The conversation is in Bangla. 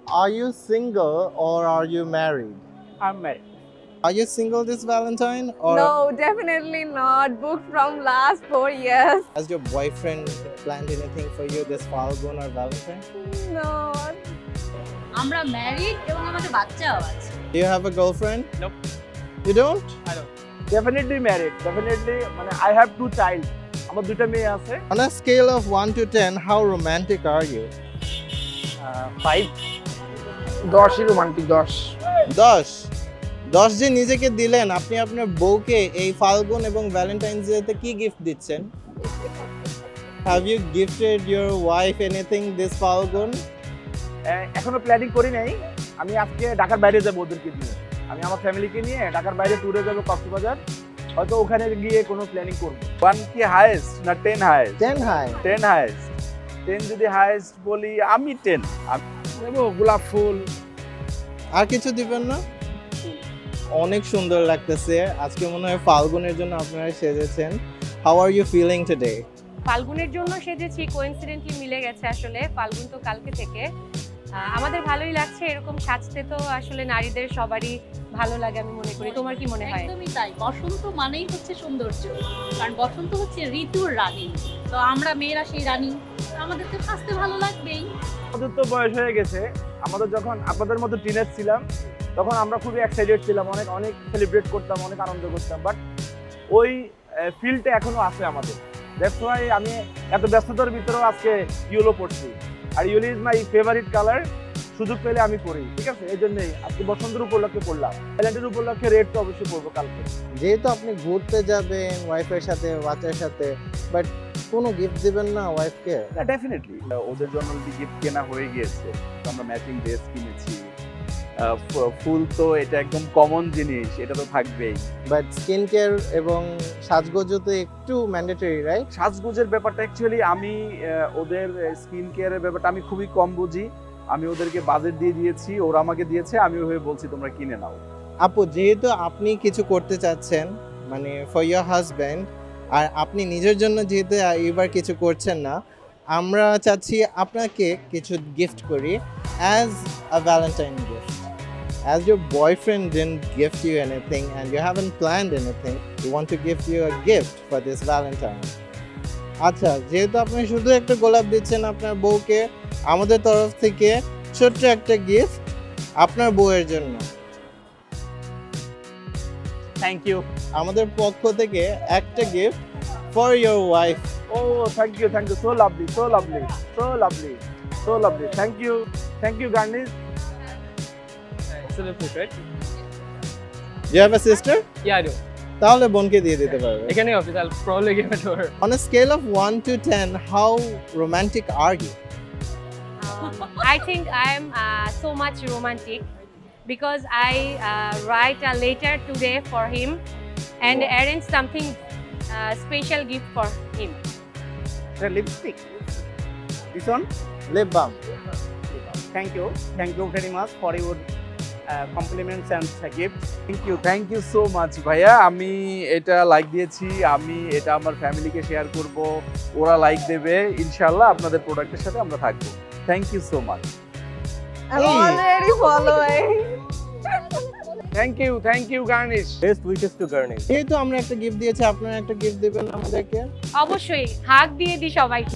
Are you single or are you married? I'm married. Are you single this Valentine or No, definitely not. Booked from last 4 years. has your boyfriend planned anything for you this Falgun or Valentine? No. আমরা ম্যারিড এবং আমাদের বাচ্চাও আছে। Do you have a girlfriend? Nope. You don't? I don't. Definitely married. Definitely. I have 2 child. আমার দুইটা মেয়ে আছে। On a scale of 1 to 10, how romantic are you? 5. 10 romantic 10। 10 10 যে নিজেকে দিলেন, আপনি আপনার বউকে এই ফাল্গুন এবং ভ্যালেন্টাইন্স ডেতে কি গিফট দিচ্ছেন? Have you gifted your wife anything this Falgun? এখনো প্ল্যানিং করি নাই। আমি আজকে ঢাকার বাইরে যাব ওদেরকে নিয়ে। আমি আমার ফ্যামিলিকে নিয়ে ঢাকার বাইরে ট্যুরে যাব কক্সবাজার। হয়তো ওখানে গিয়ে কোনো প্ল্যানিং করব। 1 কি হাইয়েস্ট না 10 হাইয়েস্ট? 10 হাই। 10 হাইয়েস্ট। 10 যদি হাইয়েস্ট বলি আমি 10। আমি নেব গোলাপ ফুল। আর কিছু দিবেন না? অনেক সুন্দর লাগতেছে। আজকে মনে হয় ফাল্গুনের জন্য আপনারা সেজেছেন। How are you feeling today? ফাল্গুনের জন্য সেজেছি, কোইন্সিডেন্টলি মিলে গেছে আসলে। ফাল্গুন তো কালকে থেকে। আমাদের ভালোই লাগছে, এরকম সাজতে তো আসলে নারীদের সবারই ভালো লাগে আমি মনে করি। তোমার কি মনে হয়? একদমই তাই। বসন্ত মানেই হচ্ছে সৌন্দর্য, কারণ বসন্ত হচ্ছে ঋতুর রানী। তো আমরা মেয়েরা সেই রানী, আমাদের তো সাজতে ভালো লাগবেই। আমাদের তো বয়স হয়ে গেছে। আমাদের যখন আপনাদের মতো টিনেজ ছিলাম তখন আমরা খুবই এক্সাইটেড ছিলাম, অনেক অনেক সেলিব্রেট করতাম, অনেক আনন্দ করতাম, বাট ওই ফিলটা এখনো আছে আমাদের। দ্যাটস ওয়াই আমি এত ব্যস্ততার ভিতরেও আজকে ইয়েলো পড়ছি। আর yellow is my favourite colour. সুযোগ পেলে আমি পরি, ঠিক আছে? এই জন্যই আজকে বসন্তের উপলক্ষে পড়লাম। ভ্যালেন্টাইনের উপলক্ষে রেড তো অবশ্যই পরবো কালকে। যেহেতু আপনি ঘুরতে যাবেন ওয়াইফের সাথে, বাচ্চার সাথে, বাট কোনো গিফট দিবেন না ওয়াইফকে? না, ডেফিনেটলি ওদের জন্য অলরেডি গিফট কেনা হয়ে গিয়েছে। তো আমরা ম্যাচিং ড্রেস কিনেছি। ফুল তো এটা একদম কমন জিনিস, এটা তো থাকবেই। বাট স্কিন কেয়ার এবং সাজগোজও তো একটু ম্যান্ডেটরি, রাইট? সাজগোজের ব্যাপারটা অ্যাকচুয়ালি আমি ওদের স্কিন কেয়ারের ব্যাপারটা আমি খুবই কম বুঝি। আমি ওদেরকে বাজেট দিয়ে দিয়েছি, ওরা আমাকে দিয়েছে, আমি ওইভাবে বলছি তোমরা কিনে নাও। আপু, যেহেতু আপনি কিছু করতে চাচ্ছেন মানে ফর ইয়ার হাজব্যান্ড, আর আপনি নিজের জন্য যেহেতু এবার কিছু করছেন না, আমরা চাচ্ছি আপনাকে কিছু গিফট করি as a Valentine gift. As your boyfriend didn't gift you anything and you haven't planned anything, we want to gift you a gift for this Valentine. আচ্ছা, যেহেতু আপনি শুধু একটা গোলাপ দিচ্ছেন আপনার বউকে, আমাদের তরফ থেকে ছোট্ট একটা গিফট আপনার বউয়ের জন্য। Thank you. আমাদের পক্ষ থেকে একটা গিফট ফর ইয়োর ওয়াইফ। ও thank you, thank you. So lovely, so lovely, so lovely, so lovely. Thank you, thank you Garnish. You have a sister? Yeah, I do. তাহলে বোনকে দিয়ে দিতে পারবে। এখানে office, I'll probably give it to her. On a scale of 1 to 10, how romantic are you? I think I'm so much romantic because I write a letter today for him and arrange something special gift for him. The lipstick. This one? Lip balm. Thank you. Thank you very much for your compliments and gifts. Thank you so much ভাইয়া। আমি এটা লাইক দিয়েছি, আমি এটা আমার ফ্যামিলিকে শেয়ার করব, ওরা লাইক দেবে। ইনশাআল্লাহ আপনাদের প্রোডাক্টের সাথে আমরা থাকবো। Thank you so much. I'm already following. Thank you Garnish. Best wishes to Garnish. যেহেতু আমরা একটা গিফট দিয়েছি, আপনারা একটা গিফট দেবেন আমাদেরকে। অবশ্যই হাগ দিয়ে দিই সবাইকে।